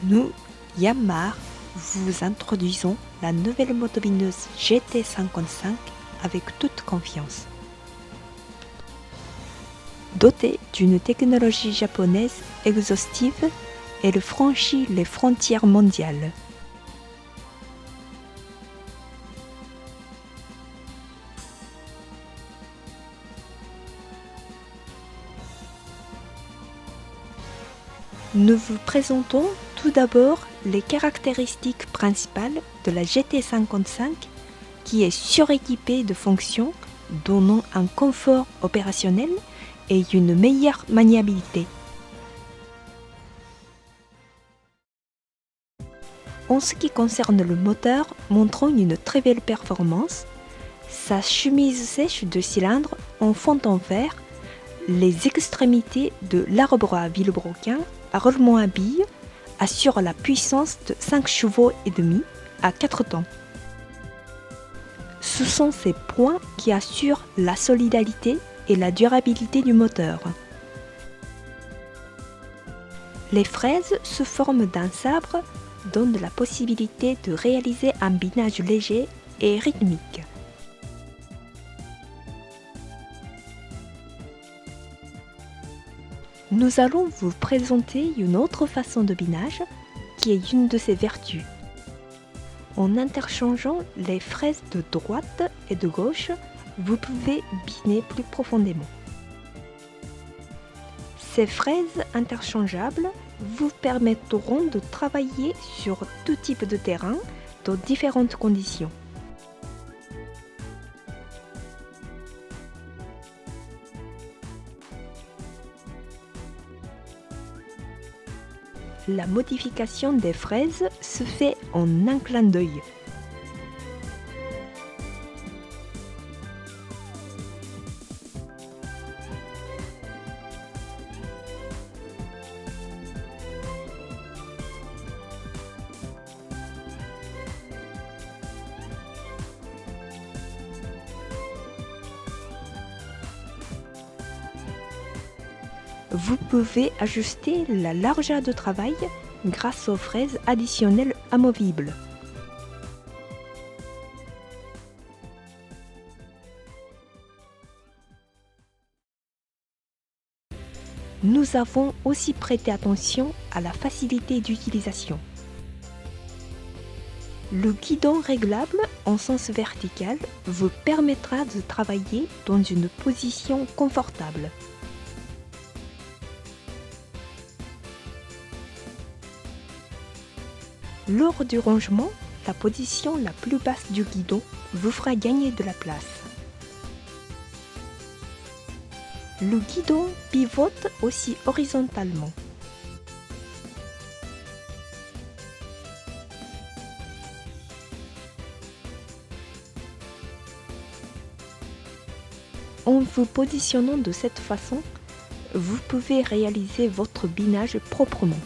Nous, Yanmar, vous introduisons la nouvelle motobineuse GT55 avec toute confiance. Dotée d'une technologie japonaise exhaustive, elle franchit les frontières mondiales. Nous vous présentons tout d'abord les caractéristiques principales de la GT55 qui est suréquipée de fonctions donnant un confort opérationnel et une meilleure maniabilité. En ce qui concerne le moteur, montrant une très belle performance, sa chemise sèche de cylindre en fond en fer, les extrémités de l'arbre à vilebrequin à roulement à billes assurent la puissance de 5 chevaux et demi à 4 temps. Ce sont ces points qui assurent la solidité et la durabilité du moteur. Les fraises sous forme d'un sabre donnent la possibilité de réaliser un binage léger et rythmique. Nous allons vous présenter une autre façon de binage qui est une de ses vertus. En interchangeant les fraises de droite et de gauche, vous pouvez biner plus profondément. Ces fraises interchangeables vous permettront de travailler sur tout type de terrain dans différentes conditions. La modification des fraises se fait en un clin d'œil. Vous pouvez ajuster la largeur de travail grâce aux fraises additionnelles amovibles. Nous avons aussi prêté attention à la facilité d'utilisation. Le guidon réglable en sens vertical vous permettra de travailler dans une position confortable. Lors du rangement, la position la plus basse du guidon vous fera gagner de la place. Le guidon pivote aussi horizontalement. En vous positionnant de cette façon, vous pouvez réaliser votre binage proprement.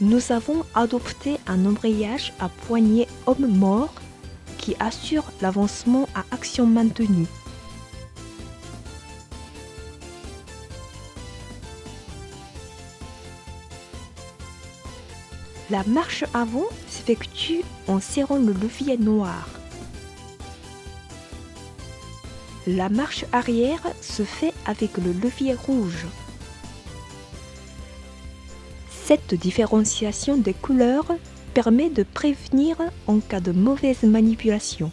Nous avons adopté un embrayage à poignée homme-mort qui assure l'avancement à action maintenue. La marche avant s'effectue en serrant le levier noir. La marche arrière se fait avec le levier rouge. Cette différenciation des couleurs permet de prévenir en cas de mauvaise manipulation.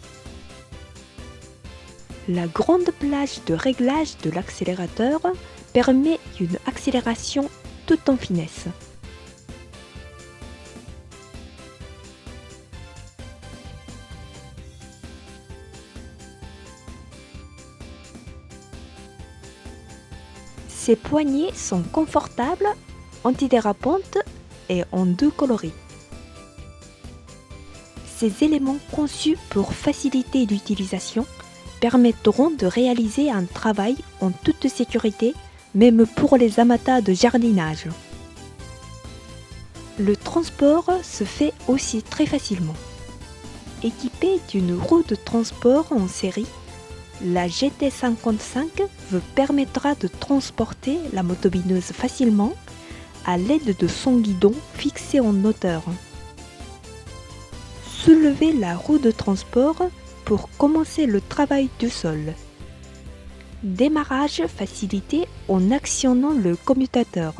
La grande plage de réglage de l'accélérateur permet une accélération tout en finesse. Ces poignées sont confortables, antidérapantes et en deux coloris. Ces éléments conçus pour faciliter l'utilisation permettront de réaliser un travail en toute sécurité, même pour les amateurs de jardinage. Le transport se fait aussi très facilement. Équipé d'une roue de transport en série, La GT55 vous permettra de transporter la motobineuse facilement à l'aide de son guidon fixé en hauteur. Soulevez la roue de transport pour commencer le travail du sol. Démarrage facilité en actionnant le commutateur.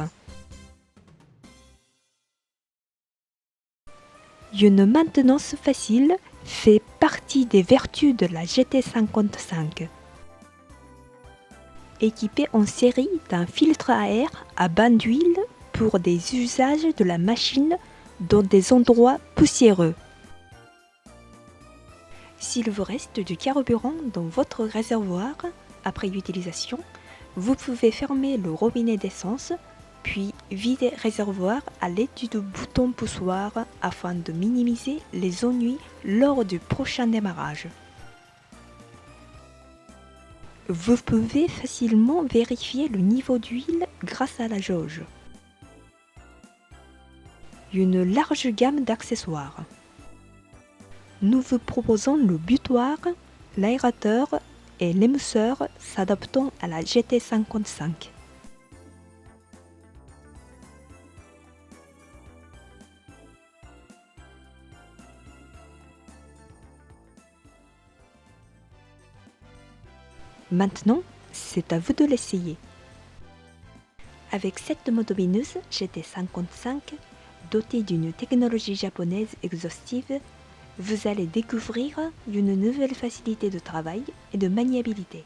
Une maintenance facile fait partie des vertus de la GT55. Équipée en série d'un filtre à air à bain d'huile pour des usages de la machine dans des endroits poussiéreux. S'il vous reste du carburant dans votre réservoir après utilisation, vous pouvez fermer le robinet d'essence puis vider le réservoir à l'aide du bouton poussoir afin de minimiser les ennuis lors du prochain démarrage. Vous pouvez facilement vérifier le niveau d'huile grâce à la jauge. Une large gamme d'accessoires. Nous vous proposons le butoir, l'aérateur et l'émousseur s'adaptant à la GT55. Maintenant, c'est à vous de l'essayer. Avec cette motobineuse GT55, dotée d'une technologie japonaise exhaustive, vous allez découvrir une nouvelle facilité de travail et de maniabilité.